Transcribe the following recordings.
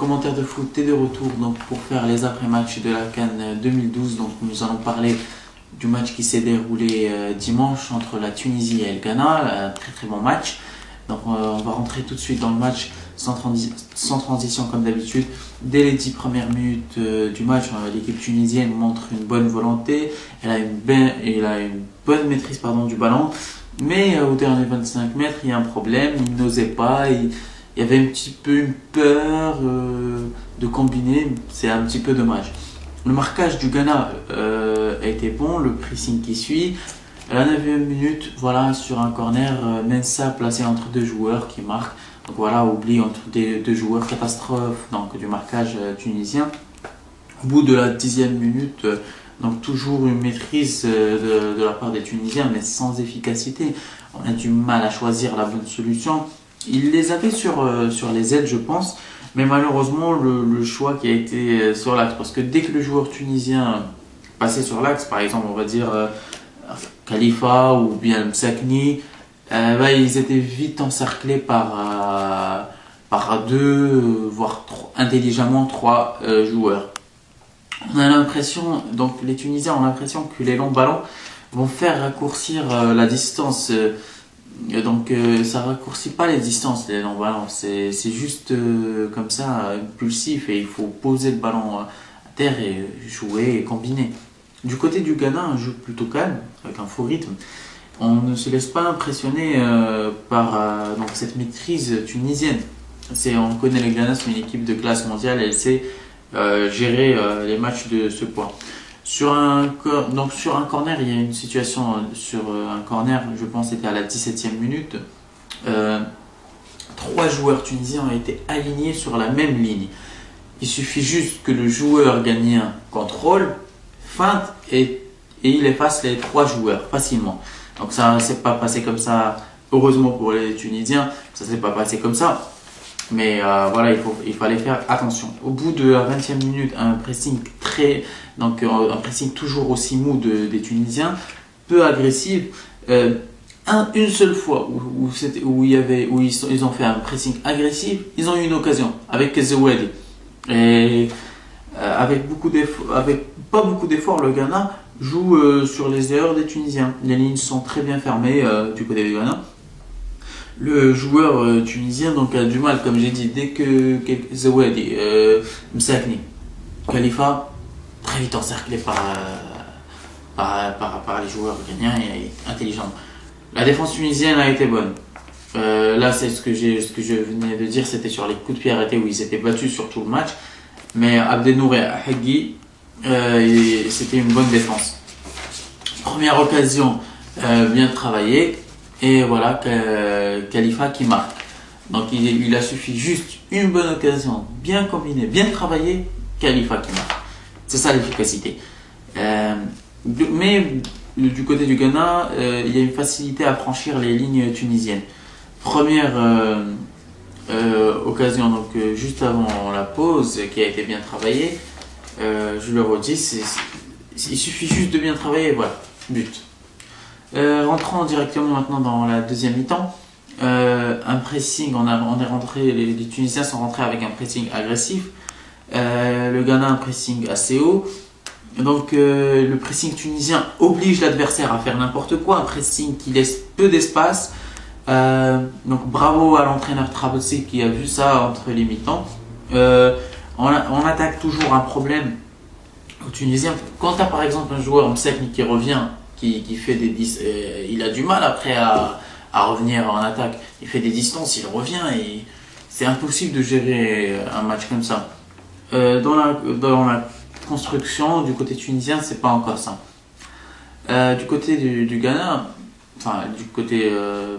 commentaire de foot est de retour donc, pour faire les après-matchs de la CAN 2012. Donc, nous allons parler du match qui s'est déroulé dimanche entre la Tunisie et le Ghana. Un très très bon match. Donc, on va rentrer tout de suite dans le match sans transition comme d'habitude. Dès les 10 premières minutes du match, l'équipe tunisienne montre une bonne volonté. Elle a une bonne maîtrise du ballon. Mais au dernier 25 mètres, il y a un problème. Il n'osait pas. Il y avait un petit peu une peur de combiner. C'est un petit peu dommage. Le marquage du Ghana a été bon. Le pressing qui suit. À la 9e minute, voilà, sur un corner, Mensah placé entre deux joueurs qui marquent. Donc voilà, oubli entre deux joueurs, catastrophe donc, du marquage tunisien. Au bout de la 10e minute, donc toujours une maîtrise de la part des Tunisiens, mais sans efficacité. On a du mal à choisir la bonne solution. Ils les avaient sur les ailes, je pense, mais malheureusement, le choix qui a été sur l'axe, parce que dès que le joueur tunisien passait sur l'axe, par exemple, on va dire Khalifa ou bien Msakni, ils étaient vite encerclés par deux, voire intelligemment trois joueurs. On a l'impression, donc les Tunisiens ont l'impression que les longs ballons vont faire raccourcir la distance. Donc ça raccourcit pas les distances, les longs ballons. C'est juste comme ça, impulsif, et il faut poser le ballon à terre et jouer et combiner. Du côté du Ghana, un jeu plutôt calme, avec un faux rythme. On ne se laisse pas impressionner par donc cette maîtrise tunisienne. On connaît le Ghana, c'est une équipe de classe mondiale, elle sait gérer les matchs de ce point. Sur un corner, il y a une situation sur un corner, je pense que c'était à la 17e minute. Trois joueurs tunisiens ont été alignés sur la même ligne. Il suffit juste que le joueur ghanéen contrôle, feinte et il efface les trois joueurs facilement. Donc ça ne s'est pas passé comme ça, heureusement pour les Tunisiens, ça ne s'est pas passé comme ça. Mais voilà, il fallait faire attention. Au bout de la 20e minute, un pressing toujours aussi mou des Tunisiens, peu agressif. Une seule fois où ils ont fait un pressing agressif, ils ont eu une occasion avec Zewedi. Et avec pas beaucoup d'efforts, le Ghana joue sur les erreurs des Tunisiens. Les lignes sont très bien fermées du côté du Ghana. Le joueur tunisien donc, a du mal, comme j'ai dit, dès que Zewedi, Msakni, Khalifa, très vite encerclé par les joueurs ghanéens et intelligents. La défense tunisienne a été bonne. Là, c'est ce que je venais de dire, c'était sur les coups de pied arrêtés où ils étaient battus sur tout le match. Mais Abdenour et Hagui, c'était une bonne défense. Première occasion bien travaillée. Et voilà, Khalifa qui marque. Donc il a suffi juste une bonne occasion, bien combinée, bien travaillée, Khalifa qui marque. C'est ça l'efficacité. Mais du côté du Ghana, il y a une facilité à franchir les lignes tunisiennes. Première occasion, donc juste avant la pause, qui a été bien travaillée. Je le redis, il suffit juste de bien travailler, voilà, but. Rentrons directement maintenant dans la deuxième mi-temps. Un pressing, les Tunisiens sont rentrés avec un pressing agressif. Le Ghana un pressing assez haut. Donc le pressing tunisien oblige l'adversaire à faire n'importe quoi, un pressing qui laisse peu d'espace. Donc bravo à l'entraîneur Trabelsi qui a vu ça entre les mi-temps. On attaque toujours un problème aux Tunisiens. Quand tu as par exemple un joueur Msakni qui revient, qui fait il a du mal après à revenir en attaque. Il fait des distances, il revient et c'est impossible de gérer un match comme ça. Dans la construction du côté tunisien, c'est pas encore ça. Du côté du Ghana, du côté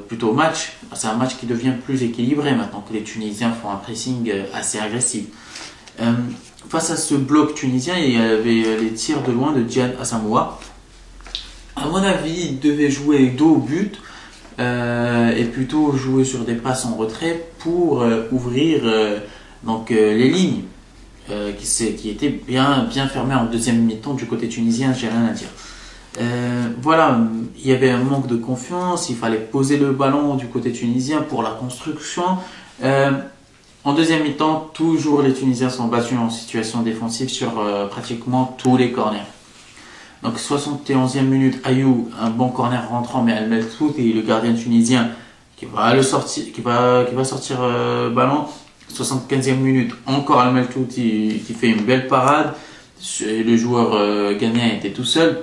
plutôt match, c'est un match qui devient plus équilibré maintenant que les Tunisiens font un pressing assez agressif. Face à ce bloc tunisien, il y avait les tirs de loin de Djian Asamoah. À mon avis, il devait jouer dos au but et plutôt jouer sur des passes en retrait pour ouvrir les lignes qui étaient bien fermées en deuxième mi-temps du côté tunisien, j'ai rien à dire. Voilà, il y avait un manque de confiance, il fallait poser le ballon du côté tunisien pour la construction. En deuxième mi-temps, toujours les Tunisiens sont battus en situation défensive sur pratiquement tous les corners. Donc 71e minute, Ayou, un bon corner rentrant, mais elle met tout et le gardien tunisien qui va le sortir, qui va sortir ballon. 75e minute, encore Al-Meltout qui fait une belle parade. Le joueur ghanéen était tout seul.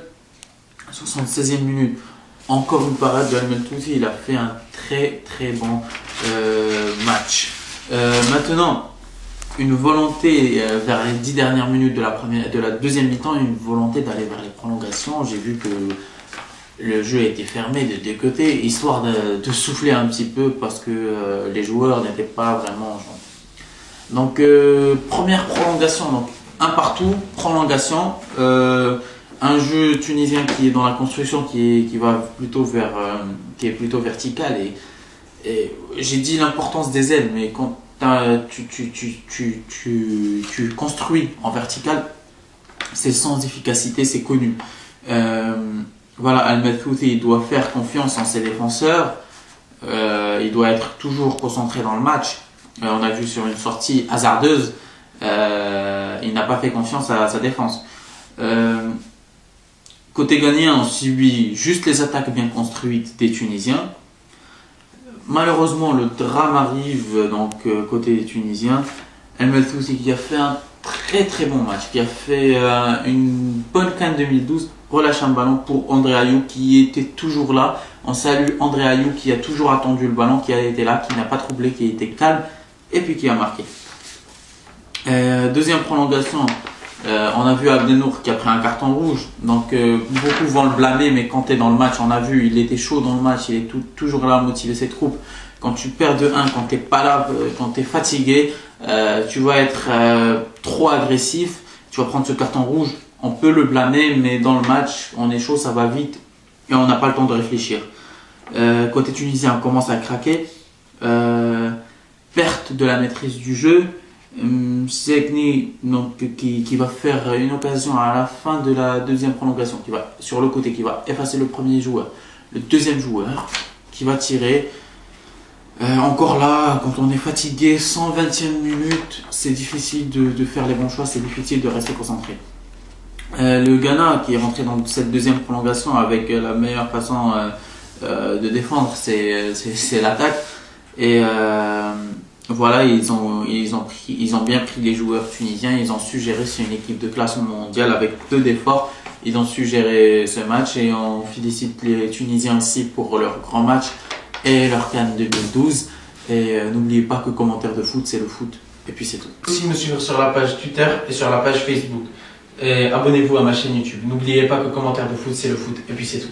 76e minute, encore une parade de Al-Meltout. Il a fait un très bon match. Maintenant, une volonté vers les 10 dernières minutes de la deuxième mi-temps, une volonté d'aller vers les prolongations. J'ai vu que le jeu était fermé de deux côtés, histoire de souffler un petit peu parce que les joueurs n'étaient pas vraiment en jeu. Donc première prolongation, donc un partout, prolongation, un jeu tunisien qui est dans la construction, qui va plutôt vers, qui est plutôt vertical et j'ai dit l'importance des ailes, mais quand tu construis en vertical, c'est sans efficacité, c'est connu. Voilà, Al-Meltouti doit faire confiance en ses défenseurs, il doit être toujours concentré dans le match. On a vu sur une sortie hasardeuse, il n'a pas fait confiance à sa défense. Côté ghanéen, on subit juste les attaques bien construites des Tunisiens. Malheureusement, le drame arrive donc côté des Tunisiens. Al-Meltouti qui a fait un très bon match, qui a fait une bonne CAN 2012, relâche un ballon pour André Ayew qui était toujours là. On salue André Ayew qui a toujours attendu le ballon, qui a été là, qui n'a pas troublé, qui était calme et puis qui a marqué. Deuxième prolongation, on a vu Abdenour qui a pris un carton rouge, donc beaucoup vont le blâmer, mais quand tu es dans le match, on a vu, il était chaud dans le match, il est toujours là à motiver ses troupes. Quand tu perds de 1, quand tu n'es pas là, quand tu es fatigué, tu vas être trop agressif, tu vas prendre ce carton rouge, on peut le blâmer, mais dans le match, on est chaud, ça va vite et on n'a pas le temps de réfléchir. Côté tunisien, on commence à craquer, perte de la maîtrise du jeu. Segni qui va faire une occasion à la fin de la deuxième prolongation, qui va sur le côté, qui va effacer le premier joueur, le deuxième joueur qui va tirer. Encore là, quand on est fatigué, 120e minute, c'est difficile de faire les bons choix, c'est difficile de rester concentré. Le Ghana qui est rentré dans cette deuxième prolongation avec la meilleure façon de défendre, c'est l'attaque. Et voilà, ils ont bien pris les joueurs tunisiens, ils ont su gérer, c'est une équipe de classe mondiale avec peu d'efforts, ils ont su gérer ce match et on félicite les Tunisiens aussi pour leur grand match et leur CAN 2012. Et n'oubliez pas que commentaire de foot, c'est le foot, et puis c'est tout. Aussi me suivre sur la page Twitter et sur la page Facebook. Et abonnez-vous à ma chaîne YouTube. N'oubliez pas que commentaire de foot, c'est le foot, et puis c'est tout.